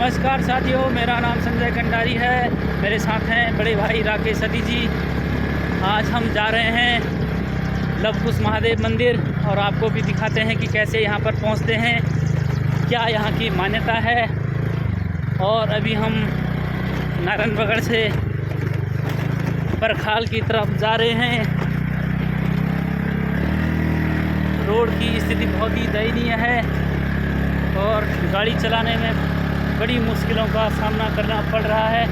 नमस्कार साथियों, मेरा नाम संजय कंडारी है। मेरे साथ हैं बड़े भाई राकेश सती जी। आज हम जा रहे हैं लवकुश महादेव मंदिर और आपको भी दिखाते हैं कि कैसे यहाँ पर पहुँचते हैं, क्या यहाँ की मान्यता है। और अभी हम नारायणगढ़ से बरखाल की तरफ जा रहे हैं। रोड की स्थिति बहुत ही दयनीय है और गाड़ी चलाने में बड़ी मुश्किलों का सामना करना पड़ रहा है।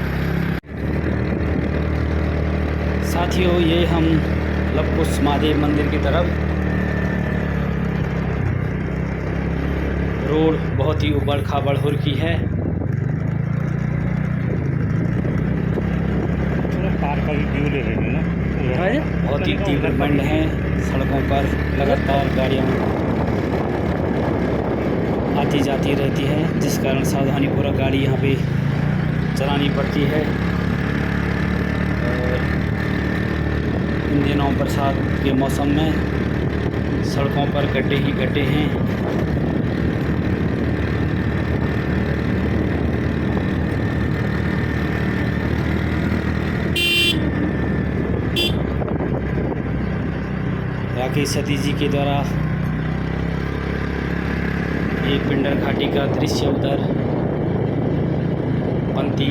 साथियों, ये हम लवकुश महादेव मंदिर की तरफ, रोड बहुत ही उबड़ खाबड़ हो रखी है। कार का भी व्यू ले रहे हैं ना, बहुत ही तीव्र मंड है। सड़कों पर लगातार गाड़ियाँ आती जाती रहती है, जिस कारण सावधानीपूर्वक गाड़ी यहाँ पे चलानी पड़ती है। और इन दिनों बरसात के मौसम में सड़कों पर गड्ढे ही गड्ढे हैं। राकेश सती जी के द्वारा ये पिंडर घाटी का दृश्य उधर पंती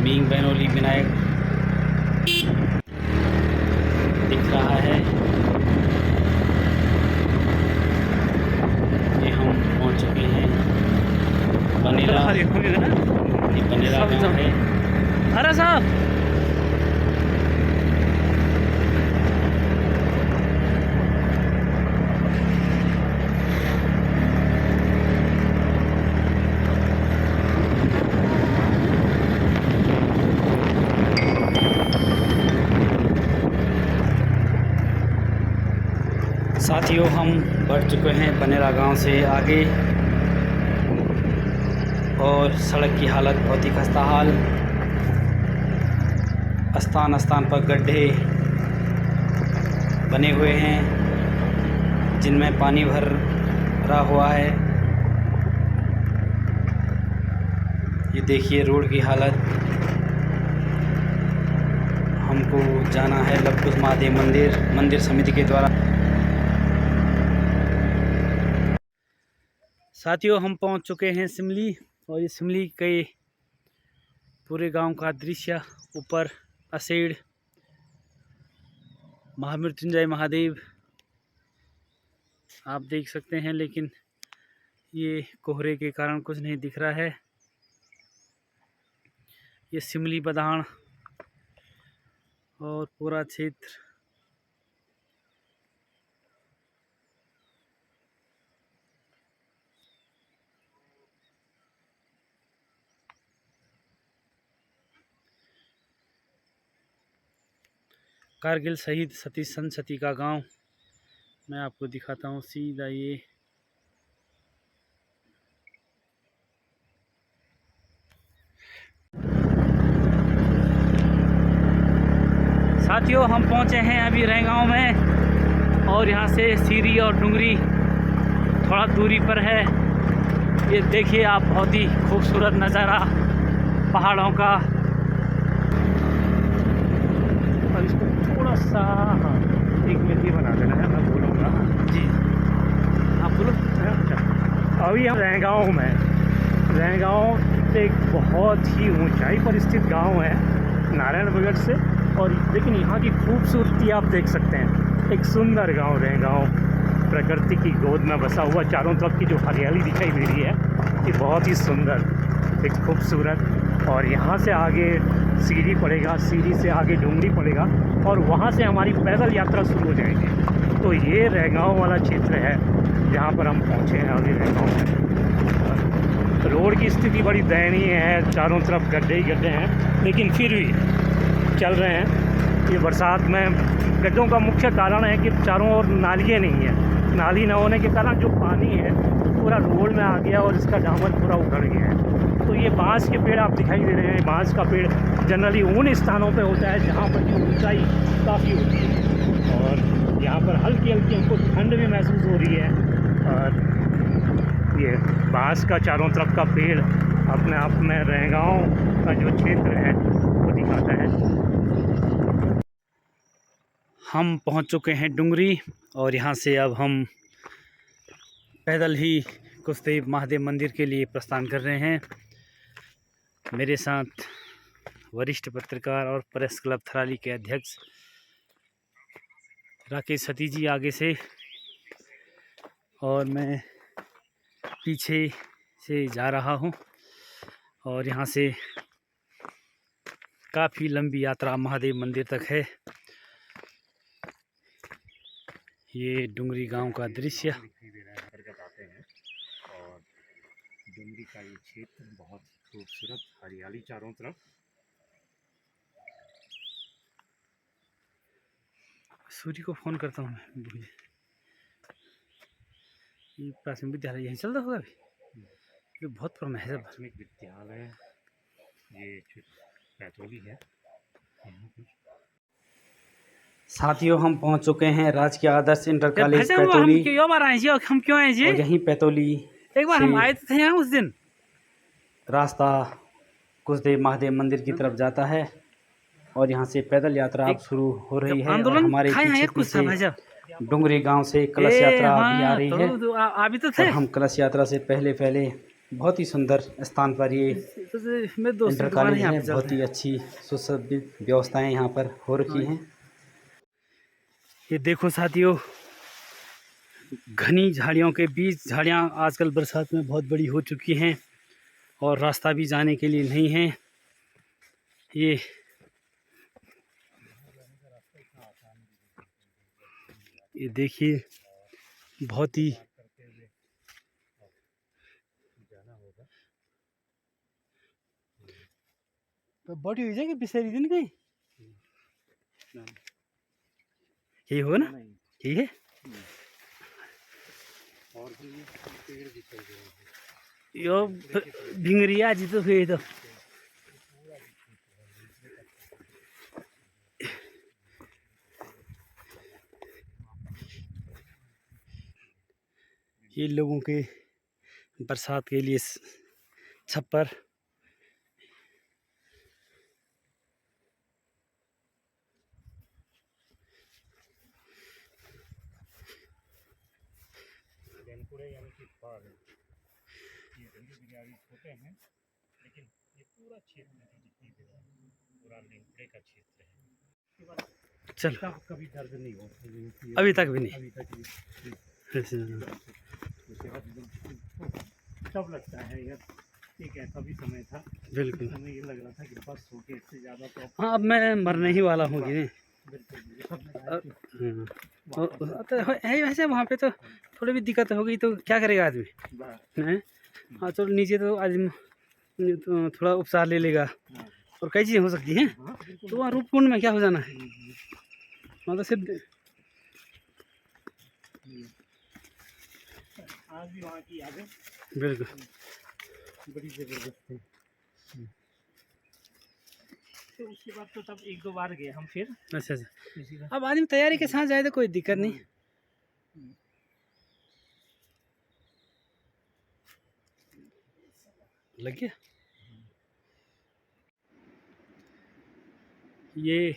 मींग बैनोली विनायक दिख रहा है। ये हम पहुंच चुके हैं बनेला। ये बनेला गाँव है। अरे साहब, साथियों, हम बढ़ चुके हैं बनेला गांव से आगे और सड़क की हालत बहुत ही खस्ता हाल। स्थान स्थान पर गड्ढे बने हुए हैं जिनमें पानी भरा हुआ है। ये देखिए रोड की हालत। हमको जाना है लवकुश महादेव मंदिर समिति के द्वारा। साथियों, हम पहुंच चुके हैं सिमली और ये सिमली के पूरे गांव का दृश्य। ऊपर असेड़ महामृत्युंजय महादेव आप देख सकते हैं, लेकिन ये कोहरे के कारण कुछ नहीं दिख रहा है। ये सिमली बदान और पूरा क्षेत्र कारगिल शहीद सती संत सती का गांव मैं आपको दिखाता हूँ सीधा। ये साथियों, हम पहुँचे हैं अभी रैगांव में और यहाँ से सीरी और डुंगरी थोड़ा दूरी पर है। ये देखिए आप, बहुत ही खूबसूरत नज़ारा पहाड़ों का। और इसको थोड़ा सा एक मिनट ये बना देना है, मैं बोलूँगा जी, आप बोलो। अच्छा, अभी हम रैगांव से एक बहुत ही ऊंचाई पर स्थित गांव है नारायणगढ़ से। और लेकिन यहाँ की खूबसूरती आप देख सकते हैं। एक सुंदर गांव रैगांव, प्रकृति की गोद में बसा हुआ। चारों तरफ की जो हरियाली दिखाई दे रही है ये बहुत ही सुंदर, एक खूबसूरत। और यहाँ से आगे सीढ़ी पड़ेगा, सीढ़ी से आगे डूंगरी पड़ेगा और वहाँ से हमारी पैदल यात्रा शुरू हो जाएगी। तो ये रैगांव वाला क्षेत्र है जहाँ पर हम पहुँचे हैं अभी रैगांव में। रोड की स्थिति बड़ी दयनीय है, चारों तरफ गड्ढे ही गड्ढे हैं, लेकिन फिर भी चल रहे हैं। ये बरसात में गड्ढों का मुख्य कारण है कि चारों ओर नालियाँ नहीं है। नाली न होने के कारण जो पानी है पूरा रोड में आ गया और इसका डामर पूरा उखड़ गया है। तो ये बांस के पेड़ आप दिखाई दे रहे हैं। बांस का पेड़ जनरली उन स्थानों पे होता है जहाँ पर की ऊंचाई काफ़ी होती है और यहाँ पर हल्की हल्की हमको ठंड भी महसूस हो रही है। और ये बांस का चारों तरफ का पेड़ अपने आप में रहगांव का जो क्षेत्र है वो दिखाता है। हम पहुंच चुके हैं डुंगरी और यहाँ से अब हम पैदल ही कुसदेव महादेव मंदिर के लिए प्रस्थान कर रहे हैं। मेरे साथ वरिष्ठ पत्रकार और प्रेस क्लब थराली के अध्यक्ष राकेश सती जी आगे से, और मैं पीछे से जा रहा हूँ। और यहाँ से काफ़ी लंबी यात्रा महादेव मंदिर तक है। ये डुंगरी गांव का दृश्य दिखाई दे रहा है, अंतर्गत आते हैं और डुंगरी का ये क्षेत्र बहुत खूबसूरत, हरियाली चारों तरफ। सूर्य को फ़ोन करता हूँ मैं। ये प्राथमिक विद्यालय यहीं चलता होगा अभी, ये बहुत पुराना है। प्राथमिक विद्यालय ये पैथोली है। साथियों, हम पहुंच चुके हैं राजकीय आदर्श इंटर कॉलेज हम पैथोली। क्यों बार आए जी, हम क्यों आए जी? और यहीं पैथोली एक बार हम आए थे यहाँ उस दिन। रास्ता कुसदेव महादेव मंदिर की तरफ जाता है और यहाँ से पैदल यात्रा अब शुरू हो रही है। और हमारे पीछे डुंगरी गांव से कलश यात्रा भी आ रही है। अभी तो थे। हम कलश यात्रा से पहले बहुत ही सुंदर स्थान पर ये इंटर कॉलेज है। बहुत ही अच्छी सुसज्जित व्यवस्थाएं यहाँ पर हो रखी हैं। ये देखो साथियों, घनी झाड़ियों के बीच, झाड़ियाँ आजकल बरसात में बहुत बड़ी हो चुकी हैं और रास्ता भी जाने के लिए नहीं है। ये देखिए, बहुत ही बड़ी हो जाएगी पिछले दिन कहीं। यही हो ना, यही है। और भी पेड़ दिखाई दे रहे हैं। यो भिंगरिया जी तो फिर तो ये लोगों के बरसात के लिए छप्पर। यानी कि ये बिहारी छोटे हैं, लेकिन ये पूरा क्षेत्र पूरा लिंकड़े का क्षेत्र है। चलो, कभी दर्द नहीं हो, अभी तक भी नहीं। अभी तक तब लगता है यार, एक ऐसा भी समय था, बिल्कुल हमें ये लग रहा था कि बस हो के इससे ज़्यादा तो। हाँ, अब मैं मरने ही वाला हूँ कि नहीं। है वैसे वहाँ पे तो थोड़ी भी दिक्कत हो गई तो क्या करेगा आदमी, हैं? हाँ, चलो नीचे तो आदमी तो थोड़ा उपचार ले लेगा और कई चीज़ें हो सकती हैं। तो वहाँ रूपकुंड में क्या हो जाना है, वहाँ तो सिर्फ आज भी वहाँ की यादें बिल्कुल बड़ी ज़बरदस्त थी। तो उसके बाद तो तब एक दो बार गए हम फिर। अच्छा। अब आदमी तैयारी के साथ जाए तो कोई दिक्कत नहीं। लग गया। ये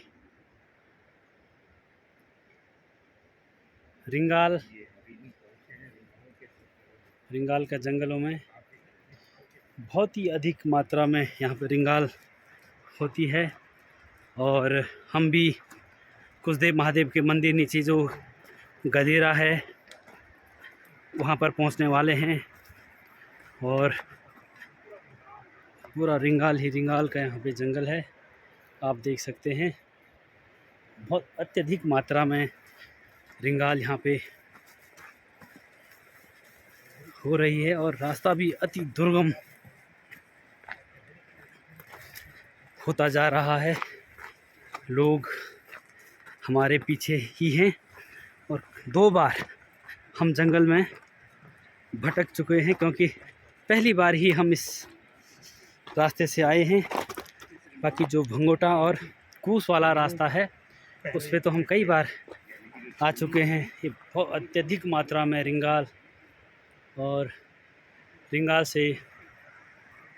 रिंगाल का जंगलों में बहुत ही अधिक मात्रा में यहाँ पे रिंगाल होती है। और हम भी कुसदेव महादेव के मंदिर नीचे जो गदेरा है वहाँ पर पहुँचने वाले हैं। और पूरा रिंगाल ही रिंगाल का यहाँ पे जंगल है, आप देख सकते हैं। बहुत अत्यधिक मात्रा में रिंगाल यहाँ पे हो रही है और रास्ता भी अति दुर्गम होता जा रहा है। लोग हमारे पीछे ही हैं और 2 बार हम जंगल में भटक चुके हैं, क्योंकि पहली बार ही हम इस रास्ते से आए हैं। बाकी जो भंगोटा और कूस वाला रास्ता है उस पे तो हम कई बार आ चुके हैं। ये बहुत अत्यधिक मात्रा में रिंगाल और रिंगाल से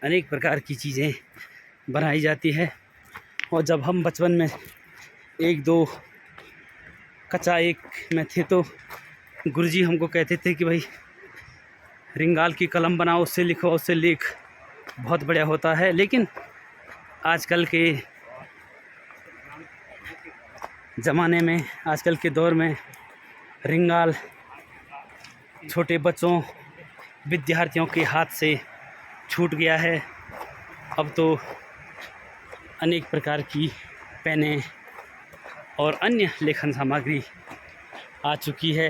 अनेक प्रकार की चीज़ें बनाई जाती है। और जब हम बचपन में 1-2 कक्षा 1 में थे तो गुरुजी हमको कहते थे कि भाई रिंगाल की कलम बनाओ, उससे लिखो, उससे लेख बहुत बढ़िया होता है। लेकिन आजकल के ज़माने में, आजकल के दौर में रिंगाल छोटे बच्चों, विद्यार्थियों के हाथ से छूट गया है। अब तो अनेक प्रकार की पेनें और अन्य लेखन सामग्री आ चुकी है।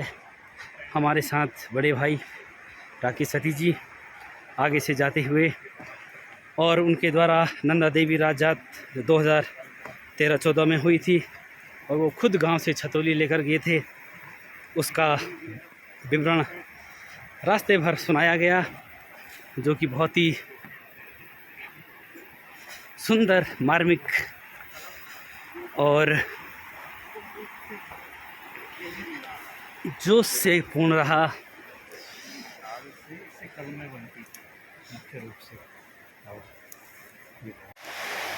हमारे साथ बड़े भाई राकेश सतीश जी आगे से जाते हुए, और उनके द्वारा नंदा देवी राजजात 2013-14 में हुई थी और वो खुद गांव से छतौली लेकर गए थे। उसका विवरण रास्ते भर सुनाया गया, जो कि बहुत ही सुंदर, मार्मिक और जोश से पूर्ण रहा।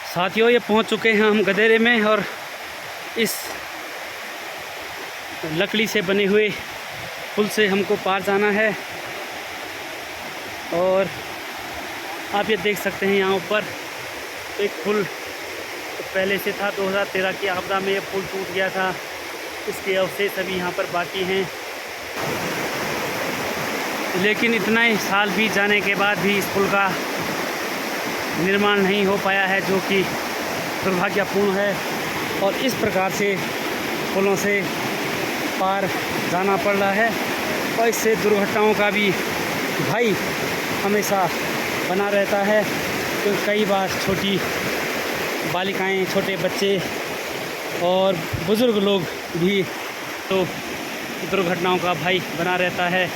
साथियों, ये पहुंच चुके हैं हम गदेरे में, और इस लकड़ी से बने हुए पुल से हमको पार जाना है। और आप ये देख सकते हैं यहाँ ऊपर एक पुल तो पहले से था। 2013 की आपदा में ये पुल टूट गया था, इसके अवशेष अभी यहाँ पर बाकी हैं। लेकिन इतना ही साल बीत जाने के बाद भी इस पुल का निर्माण नहीं हो पाया है, जो कि दुर्भाग्यपूर्ण है। और इस प्रकार से पुलों से पार जाना पड़ रहा है, और इससे दुर्घटनाओं का भी भय हमेशा बना रहता है। तो कई बार छोटी बालिकाएं, छोटे बच्चे और बुज़ुर्ग लोग भी तो दुर्घटनाओं का भय बना रहता है।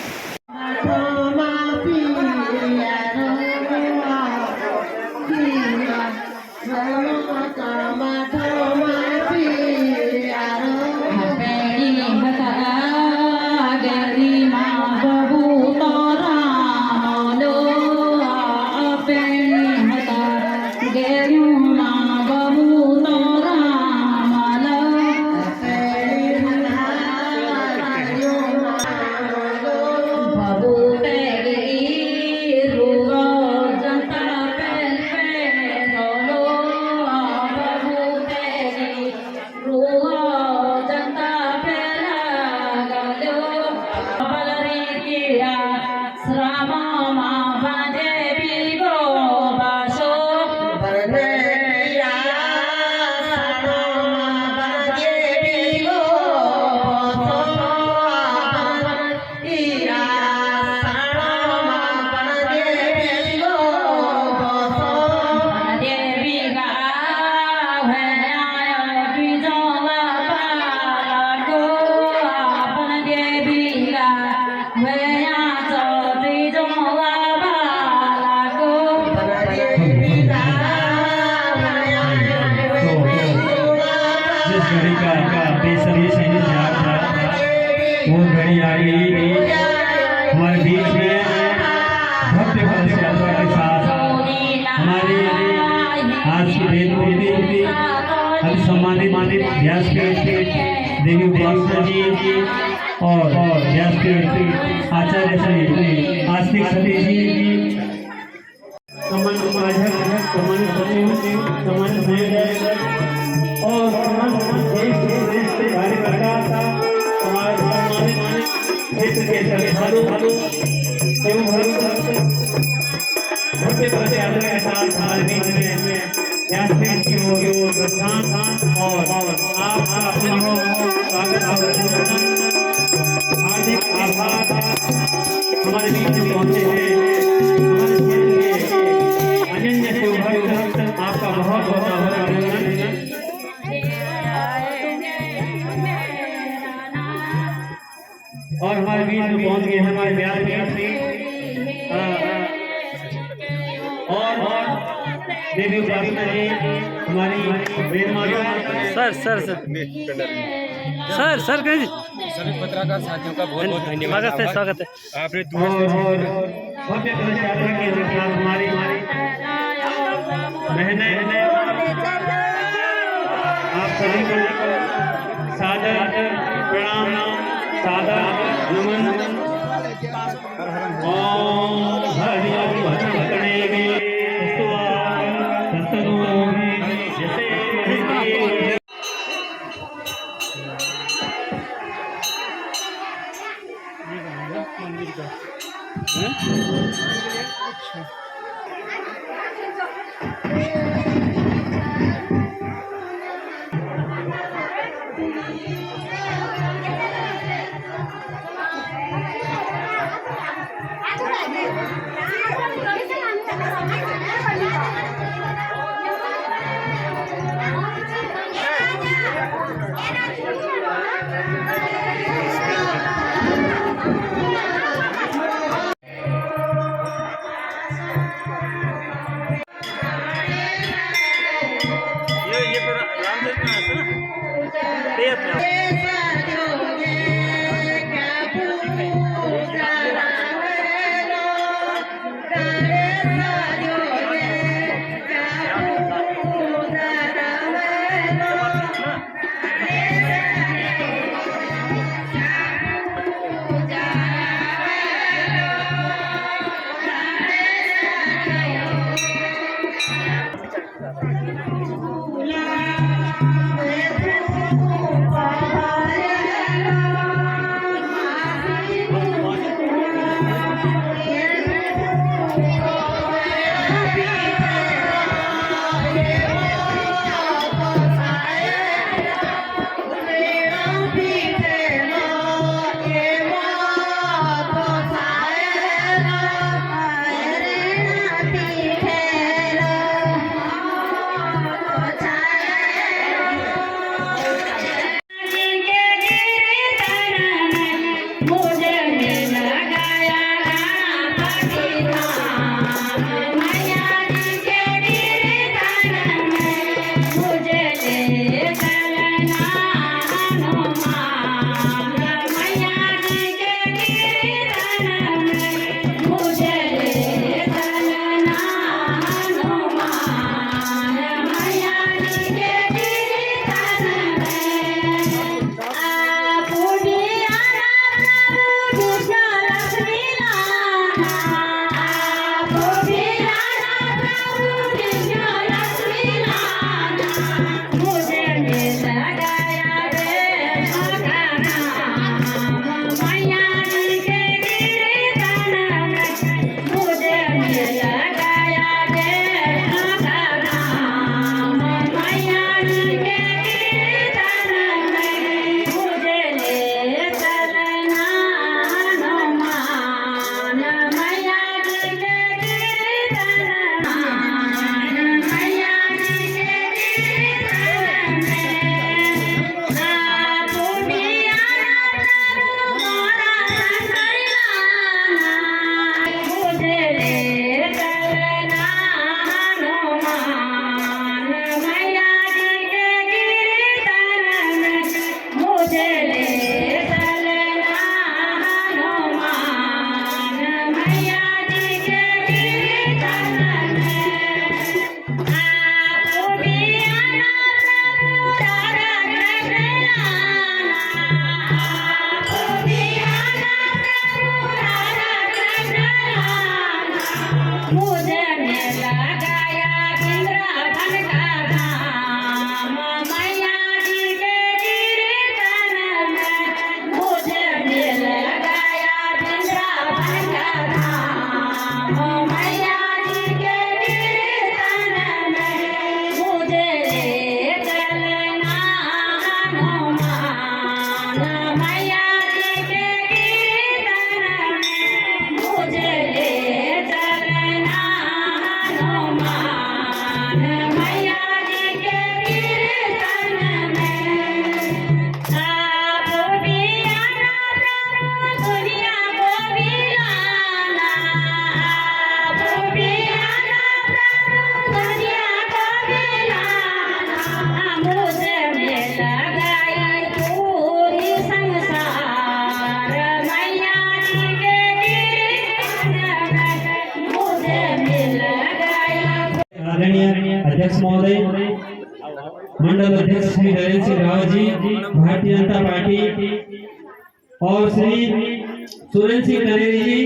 वो घड़ी आ गई हमारे बीच में भव्य कलश यात्रा के साथ हमारे आज की वेद मूर्ति हम सम्मानित व्यासपीठ देवी उपासना जी और व्यासपीठ आचार्य श्री आस्तिक सतीश जी, सम्मानित उपाध्यक्ष, सम्मानित सचिव, सम्मानित संयोजक और सम्मानित देश के कार्यकर्ता, हमारे सम्मानित क्षेत्र के श्रद्धालु एवं भक्ति भक्ति यात्रा के साथ हमारे बीच में व्यासपीठ की ओर प्रस्थान और आपका अपना स्वागत हार्दिक आभार। हमारे बीच में पहुंचे हैं हमारे क्षेत्र के अनन्य सेवक, आपका बहुत बहुत अभिनंदन। और हमारे बीच में पहुंच गए हमारे व्यासपीठ और देवी उपासना जी, हमारी वेद माता। सर कहीं सभी पत्रकार साथियों का बहुत बहुत धन्यवाद। स्वागत है। आपने दूर भव्य कलश यात्रा के साथ हमारी बहनें आप सभी को सादर प्रणाम, सादर नमन। ओम हरि ओम भजने में संतों में जैसे मंदिर का ये तो रामदेव में है ना, तेज में। मुझे ले चलना हनुमान। आदरणीय अध्यक्ष महोदय, मंडल अध्यक्ष श्री नरेंद्र सिंह रावत जी, भारतीय जनता पार्टी, और श्री सुरेंद्र सिंह कनेरी जी,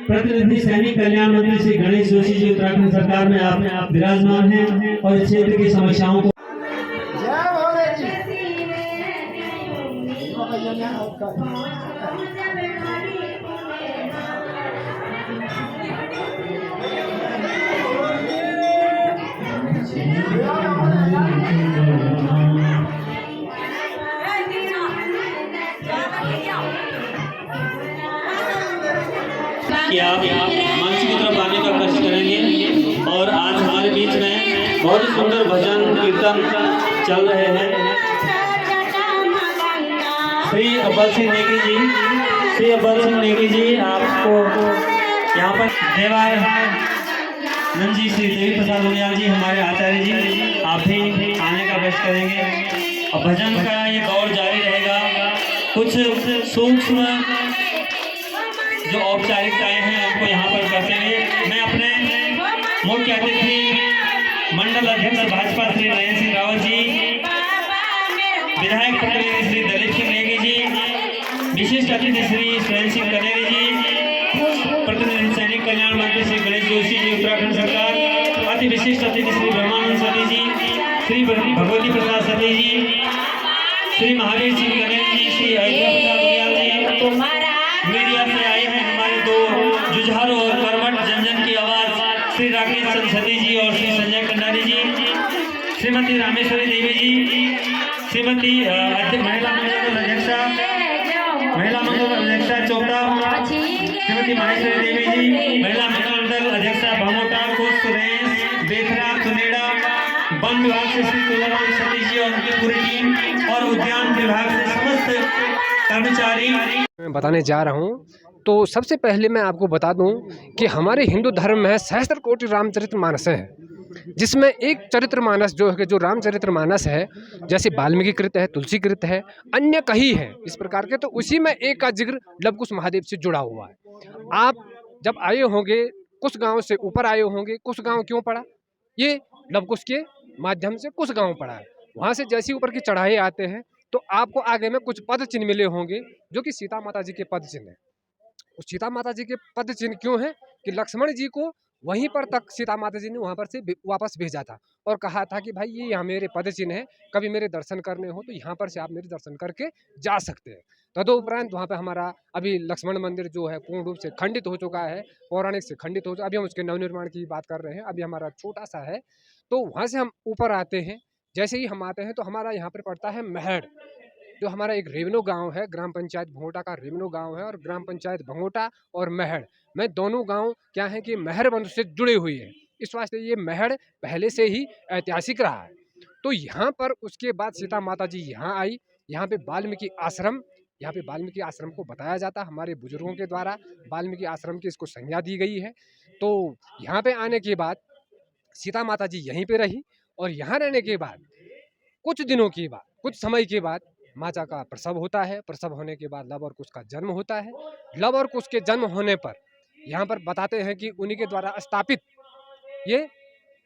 प्रतिनिधि सैनिक कल्याण मंत्री श्री गणेश जोशी जी, उत्तराखंड सरकार में आप विराजमान हैं और इस क्षेत्र की समस्याओं को कि आप मंच की तरफ आने का कष्ट करेंगे। और आज हमारे बीच में बहुत ही सुंदर भजन कीर्तन चल रहे हैं। श्री अब्बल सिंह नेगी जी, श्री अब्बल सिंह नेगी जी, आपको यहाँ पर देवानंद जी, श्री देवी प्रसाद उनियाल जी, हमारे आचार्य जी, आप भी आने का कष्ट करेंगे। और भजन का ये दौर जारी रहेगा। कुछ सूक्ष्म जो औपचारिकताएं हैं उनको यहाँ पर करते हुए मैं अपने मुख्य अतिथि मंडल अध्यक्ष भाजपा श्री नरेंद्र सिंह रावत जी, विधायक प्रतिनिधि श्री दलीप सिंह नेगी जी, विशिष्ट अतिथि श्री सुरेंद्र सिंह कनेरी जी, प्रतिनिधि सैनिक कल्याण मंत्री श्री गणेश जोशी जी, उत्तराखंड सरकार, अति विशिष्ट अतिथि श्री ब्रह्मानंद सती जी, श्री भगवती प्रसाद सती जी, श्री महावीर सिंह कनेरी जी, श्री अयोध्या प्रसाद उनियाल जी, मीडिया से आए हैं हमारे दो जुझारू और कर्मठ जनजन की आवाज श्री राकेश चंद्र सती जी और श्री संजय कंडारी जी, श्रीमती रामेश्वरी देवी जी, श्रीमती महिला मंडल अध्यक्षा चोपड़ा, श्रीमती माहेश्वरी देवी जी, महिला मंडल अध्यक्षा भमोटा, कोस सुरेश बेखरा तुनेड़ा, वन विभाग से श्री तुलाराम सती जी और उनकी पूरी टीम, और उद्यान विभाग से समस्त कर्मचारी। मैं बताने जा रहा हूँ। तो सबसे पहले मैं आपको बता दूं कि हमारे हिंदू धर्म में सहस्त्र कोटि रामचरितमानस है, जिसमें एक चरित्रमानस जो है, जो रामचरितमानस है, जैसे वाल्मीकि कृत है, तुलसी कृत है, अन्य कई है इस प्रकार के। तो उसी में एक का जिक्र लवकुश महादेव से जुड़ा हुआ है। आप जब आए होंगे कुछ गांव से ऊपर आए होंगे, कुछ गांव क्यों पड़ा, ये लवकुश के माध्यम से कुछ गांव पड़ा है। वहाँ से जैसे ऊपर की चढ़ाई आते हैं तो आपको आगे में कुछ पद चिन्ह मिले होंगे जो कि सीता माता जी के पद चिन्ह है। उस सीता माता जी के पद चिन्ह क्यों है कि लक्ष्मण जी को वहीं पर तक सीता माता जी ने वहाँ पर से वापस भेजा था और कहा था कि भाई ये यहाँ मेरे पद चिन्ह है, कभी मेरे दर्शन करने हो तो यहाँ पर से आप मेरे दर्शन करके जा सकते हैं। तदुपरांत वहाँ पे हमारा अभी लक्ष्मण मंदिर जो है पूर्ण रूप से खंडित हो चुका है, पौराणिक से खंडित हो चुका, अभी हम उसके नवनिर्माण की बात कर रहे हैं, अभी हमारा छोटा सा है। तो वहाँ से हम ऊपर आते हैं, जैसे ही हम आते हैं तो हमारा यहाँ पर पड़ता है महड़, जो हमारा एक रेवनो गांव है, ग्राम पंचायत भंगोटा का रेवनो गांव है, और ग्राम पंचायत भंगोटा और महड़ में दोनों गांव क्या है कि महड़ वंश से जुड़े हुए हैं। इस वास्ते ये महड़ पहले से ही ऐतिहासिक रहा है। तो यहाँ पर उसके बाद सीता माता जी यहाँ आई, यहाँ पे वाल्मीकि आश्रम, यहाँ पे वाल्मीकि आश्रम को बताया जाता है हमारे बुजुर्गों के द्वारा, वाल्मीकि आश्रम की इसको संज्ञा दी गई है। तो यहाँ पे आने के बाद सीता माता जी यहीं पे रही, और यहाँ रहने के बाद कुछ दिनों के बाद, कुछ समय के बाद माता का प्रसव होता है। प्रसव होने के बाद लव और कुश का जन्म होता है। लव और कुश के जन्म होने पर यहाँ पर बताते हैं कि उन्हीं के द्वारा स्थापित ये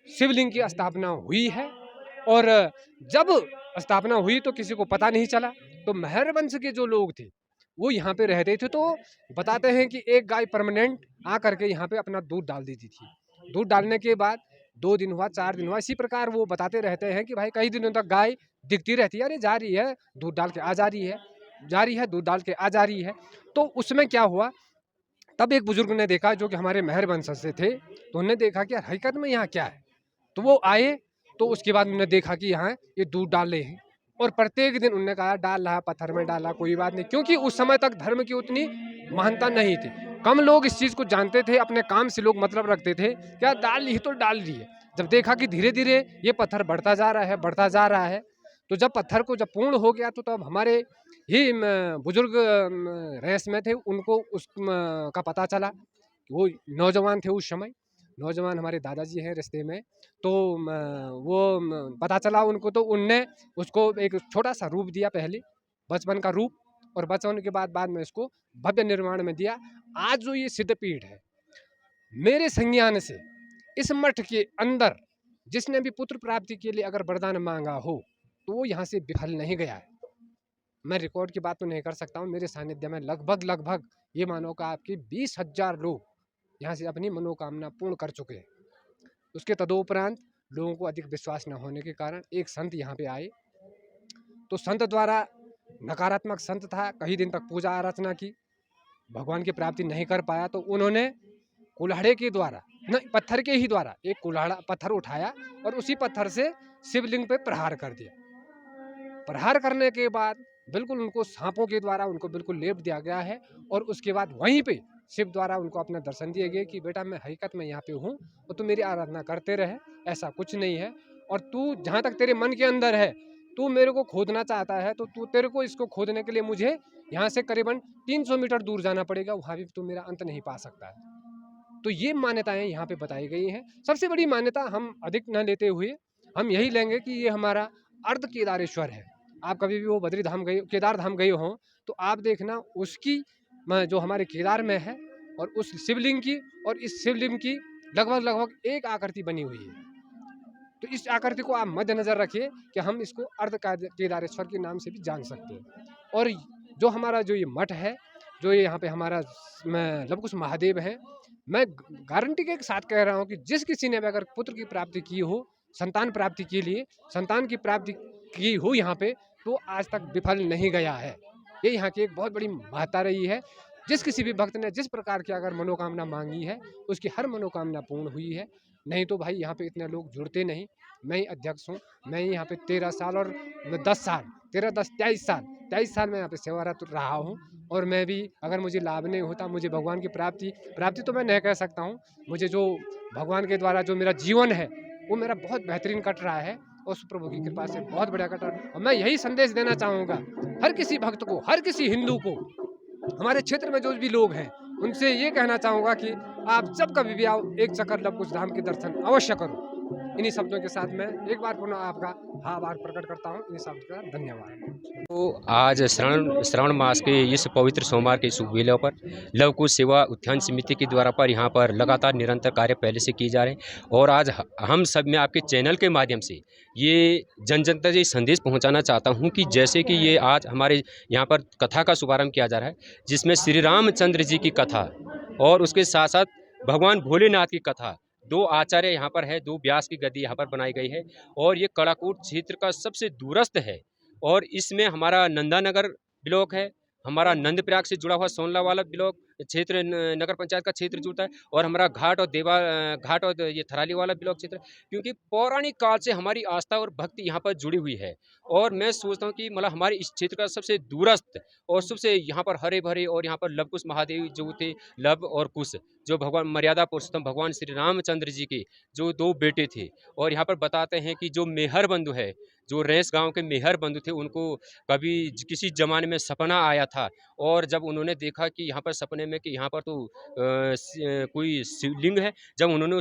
शिवलिंग की स्थापना हुई है। और जब स्थापना हुई तो किसी को पता नहीं चला। तो महर वंश के जो लोग थे वो यहाँ पे रहते थे, तो बताते हैं कि एक गाय परमानेंट आकर के यहाँ पे अपना दूध डाल देती थी। दूध डालने के बाद 2 दिन हुआ, 4 दिन हुआ, इसी प्रकार वो बताते रहते हैं कि भाई कई दिनों तक गाय दिखती रहती है, अरे जा रही है दूध डाल के आ जा रही है, जा रही है दूध डाल के आ जा रही है। तो उसमें क्या हुआ, तब एक बुजुर्ग ने देखा जो कि हमारे महर वंश से थे, तो उन्होंने देखा कि हकीकत में यहाँ क्या है। तो वो आए, तो उसके बाद उन्होंने देखा कि यहाँ ये दूध डाल रहे हैं, और प्रत्येक दिन उन्होंने कहा डाल रहा, पत्थर में डाला, कोई बात नहीं, क्योंकि उस समय तक धर्म की उतनी महानता नहीं थी। कम लोग इस चीज़ को जानते थे, अपने काम से लोग मतलब रखते थे, क्या डाल ली तो डाल ली है। जब देखा कि धीरे धीरे ये पत्थर बढ़ता जा रहा है, बढ़ता जा रहा है, तो जब पत्थर को जब पूर्ण हो गया तो तब हमारे ही बुजुर्ग रेस में थे, उनको उस का पता चला। वो नौजवान थे उस समय, नौजवान हमारे दादाजी हैं रिश्ते में, तो वो पता चला उनको, तो उनने उसको एक छोटा सा रूप दिया, पहले बचपन का रूप, और बचपन के बाद में इसको भव्य निर्माण में दिया। आज जो ये सिद्धपीठ है, मेरे संज्ञान से इस मठ के अंदर जिसने भी पुत्र प्राप्ति के लिए अगर वरदान मांगा हो तो वो यहाँ से विफल नहीं गया है। मैं रिकॉर्ड की बात तो नहीं कर सकता हूँ, मेरे सानिध्य में लगभग ये मानो का आपकी 20,000 लोग यहाँ से अपनी मनोकामना पूर्ण कर चुके हैं। उसके तदोपरांत लोगों को अधिक विश्वास न होने के कारण एक संत यहाँ पे आए, तो संत द्वारा नकारात्मक संत था, कई दिन तक पूजा अर्चना की, भगवान की प्राप्ति नहीं कर पाया, तो उन्होंने कुल्हाड़े के द्वारा नहीं पत्थर के ही द्वारा एक कुल्हाड़ा पत्थर उठाया और उसी पत्थर से शिवलिंग पे प्रहार कर दिया। प्रहार करने के बाद बिल्कुल उनको सांपों के द्वारा उनको बिल्कुल लेप दिया गया है और उसके बाद वहीं पे शिव द्वारा उनको अपना दर्शन दिए गए कि बेटा मैं हकीकत में यहाँ पे हूँ और तू मेरी आराधना करते रहे, ऐसा कुछ नहीं है, और तू जहाँ तक तेरे मन के अंदर है तू मेरे को खोदना चाहता है तो तू तेरे को इसको खोदने के लिए मुझे यहाँ से करीबन 300 मीटर दूर जाना पड़ेगा, वहाँ भी तू मेरा अंत नहीं पा सकता है। तो ये मान्यताएं यहाँ पे बताई गई हैं। सबसे बड़ी मान्यता हम अधिक न लेते हुए हम यही लेंगे कि ये हमारा अर्ध केदारेश्वर है। आप कभी भी वो बद्री धाम गए, केदार धाम गए हों तो आप देखना उसकी जो हमारे केदार में है और उस शिवलिंग की और इस शिवलिंग की लगभग एक आकृति बनी हुई है। तो इस आकृति को आप मद्देनजर रखिए कि हम इसको अर्ध केदारेश्वर के नाम से भी जान सकते हैं। और जो हमारा जो ये मठ है, जो ये यहाँ पे हमारा लवकुश महादेव है, मैं गारंटी के साथ कह रहा हूँ कि जिस किसी ने भी अगर पुत्र की प्राप्ति की हो, संतान प्राप्ति के लिए संतान की प्राप्ति की हो यहाँ पे, तो आज तक विफल नहीं गया है। ये यहाँ की एक बहुत बड़ी महत्ता रही है। जिस किसी भी भक्त ने जिस प्रकार की अगर मनोकामना मांगी है उसकी हर मनोकामना पूर्ण हुई है। नहीं तो भाई यहाँ पे इतने लोग जुड़ते नहीं। मैं ही अध्यक्ष हूँ, मैं यहाँ पे 13 साल और 10 साल 23 साल मैं यहाँ पे सेवारत रहा हूँ। और मैं भी अगर मुझे लाभ नहीं होता, मुझे भगवान की प्राप्ति तो मैं नहीं कह सकता हूँ, मुझे जो भगवान के द्वारा जो मेरा जीवन है वो मेरा बहुत बेहतरीन कट रहा है और उस प्रभु की कृपा से बहुत बढ़िया कट रहा है। और मैं यही संदेश देना चाहूँगा हर किसी भक्त को, हर किसी हिंदू को, हमारे क्षेत्र में जो भी लोग हैं उनसे ये कहना चाहूँगा कि आप जब कभी भी आओ एक चक्कर लवकुश धाम के दर्शन अवश्य करो। इन्हीं शब्दों के साथ मैं एक बार पुनः आपका आभार प्रकट करता हूँ। इन्हीं शब्दों का धन्यवाद। तो आज श्रावण मास के इस पवित्र सोमवार के शुभ वेला पर लवकुश सेवा उत्थान समिति के द्वारा पर यहाँ पर लगातार निरंतर कार्य पहले से किए जा रहे हैं और आज हम सब में आपके चैनल के माध्यम से ये जन तक ये संदेश पहुँचाना चाहता हूँ कि जैसे कि ये आज हमारे यहाँ पर कथा का शुभारंभ किया जा रहा है, जिसमें श्री रामचंद्र जी की कथा और उसके साथ साथ भगवान भोलेनाथ की कथा, 2 आचार्य यहाँ पर है, 2 व्यास की गद्दी यहाँ पर बनाई गई है और ये कड़ाकोट क्षेत्र का सबसे दूरस्थ है। और इसमें हमारा नंदानगर ब्लॉक है, हमारा नंदप्रयाग से जुड़ा हुआ सोनला वाला ब्लॉक क्षेत्र नगर पंचायत का क्षेत्र जुड़ता है और हमारा घाट और ये थराली वाला ब्लॉक क्षेत्र, क्योंकि पौराणिक काल से हमारी आस्था और भक्ति यहाँ पर जुड़ी हुई है। और मैं सोचता हूँ कि मतलब हमारे इस क्षेत्र का सबसे दूरस्थ और सबसे यहाँ पर हरे भरे और यहाँ पर लवकुश महादेव जो थे, लव और कुश, जो भगवान मर्यादा पुरुषोत्तम भगवान श्री रामचंद्र जी के जो 2 बेटे थे। और यहाँ पर बताते हैं कि जो मेहर बंधु है, जो रेस गांव के मेहर बंधु थे, उनको कभी किसी जमाने में सपना आया था और जब उन्होंने देखा कि यहाँ पर सपने में कि यहाँ पर तो कोई शिवलिंग है, जब उन्होंने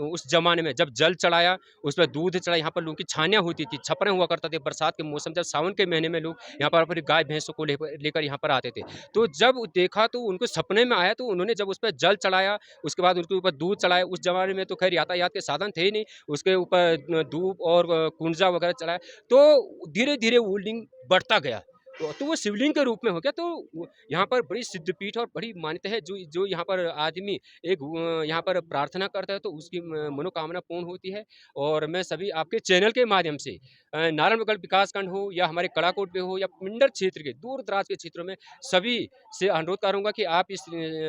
उस जमाने में जब जल चढ़ाया, उस पर दूध चढ़ाया, यहाँ पर लोगों की छानियाँ होती थी, छपरे हुआ करते थे। बरसात के मौसम जब सावन के महीने में लोग यहाँ पर अपनी गाय भैंसों को लेकर यहाँ पर आते थे, तो जब देखा तो उनको सपने में आया, तो उन्होंने जब उस पर जल चढ़ाया, उसके बाद उनके ऊपर दूध चढ़ाया। उस जमाने में तो खैर यातायात के साधन थे ही नहीं, उसके ऊपर धूप और कुंजा वगैरह चढ़ाया, तो धीरे धीरे वो लिंग बढ़ता गया, तो वो शिवलिंग के रूप में हो गया। तो यहाँ पर बड़ी सिद्धपीठ और बड़ी मान्यता है, जो यहाँ पर आदमी यहाँ पर प्रार्थना करता है तो उसकी मनोकामना पूर्ण होती है। और मैं सभी आपके चैनल के माध्यम से नारायणगढ़ विकासखंड हो या हमारे कड़ाकोट पे हो या पिंडर क्षेत्र के दूर दराज के क्षेत्रों में सभी से अनुरोध करूँगा कि आप इस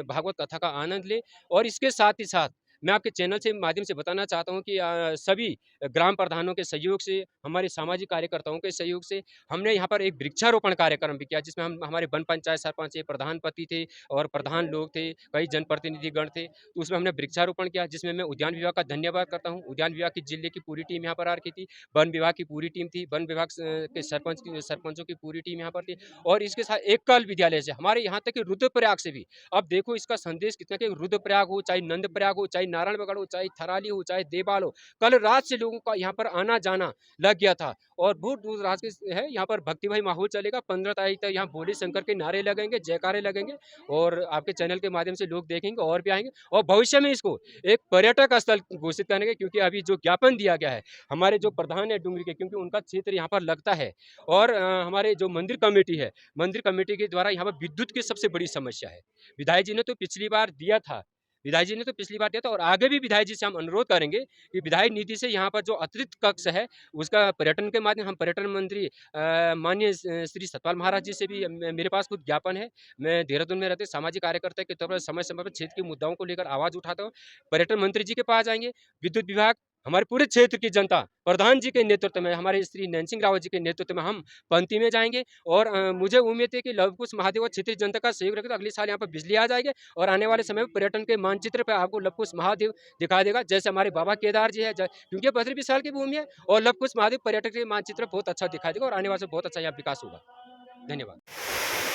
भागवत कथा का आनंद लें। और इसके साथ ही साथ मैं आपके चैनल से माध्यम से बताना चाहता हूं कि सभी ग्राम प्रधानों के सहयोग से, हमारे सामाजिक कार्यकर्ताओं के सहयोग से हमने यहाँ पर एक वृक्षारोपण कार्यक्रम भी किया, जिसमें हम हमारे वन पंचायत सरपंच प्रधानपति थे और प्रधान लोग थे, कई जनप्रतिनिधिगण थे, तो उसमें हमने वृक्षारोपण किया, जिसमें मैं उद्यान विभाग का धन्यवाद करता हूँ। उद्यान विभाग की जिले की पूरी टीम यहाँ पर आ रखी थी, वन विभाग की पूरी टीम थी, वन विभाग के सरपंचों की पूरी टीम यहाँ पर थी। और इसके साथ एक कल विद्यालय से हमारे यहाँ तक कि रुद्रप्रयाग से भी, अब देखो इसका संदेश कितना कि रुद्रप्रयाग हो चाहे नंदप्रयाग हो चाहे नारायणगढ़ हो, चाहे थराली हो, चाहे देवाल हो, कल रात से लोगों का यहाँ पर आना जाना लग गया था और बहुत दूर दराज के है यहाँ पर भक्तिमय माहौल चलेगा। 15 तारीख तक यहाँ भोले शंकर के नारे लगेंगे, जयकारे लगेंगे और आपके चैनल के माध्यम से लोग देखेंगे और भी आएंगे और भविष्य में इसको एक पर्यटक स्थल घोषित करेंगे, क्योंकि अभी जो ज्ञापन दिया गया है हमारे जो प्रधान है डुंगरी के, क्योंकि उनका क्षेत्र यहाँ पर लगता है और हमारे जो मंदिर कमेटी है, मंदिर कमेटी के द्वारा यहाँ पर विद्युत की सबसे बड़ी समस्या है। विधायक जी ने तो पिछली बार दिया था, विधायक जी ने तो पिछली बार दिया था और आगे भी विधायक जी से हम अनुरोध करेंगे कि विधायक निधि से यहाँ पर जो अतिरिक्त कक्ष है उसका पर्यटन के माध्यम, हम पर्यटन मंत्री माननीय श्री सतपाल महाराज जी से भी मेरे पास खुद ज्ञापन है। मैं देहरादून में रहते सामाजिक कार्यकर्ता के तौर पर समय समय पर क्षेत्र के मुद्दाओं को लेकर आवाज़ उठाता हूँ। पर्यटन मंत्री जी के पास जाएंगे, विद्युत विभाग, हमारे पूरे क्षेत्र की जनता प्रधान जी के नेतृत्व में, हमारे श्री नैन सिंह रावत जी के नेतृत्व में हम पंक्ति में जाएंगे और मुझे उम्मीद है कि लव कुश महादेव और क्षेत्रीय जनता का सहयोग रखेगा, अगले साल यहाँ पर बिजली आ जाएगी और आने वाले समय में पर्यटन के मानचित्र पर आपको लव कुश महादेव दिखा देगा, जैसे हमारे बाबा केदार जी है, क्योंकि 15 साल की भूमि है और लव कुश महादेव पर्यटन के मानचित्र बहुत अच्छा दिखाई देगा और आने वाले से बहुत अच्छा यहाँ विकास होगा। धन्यवाद।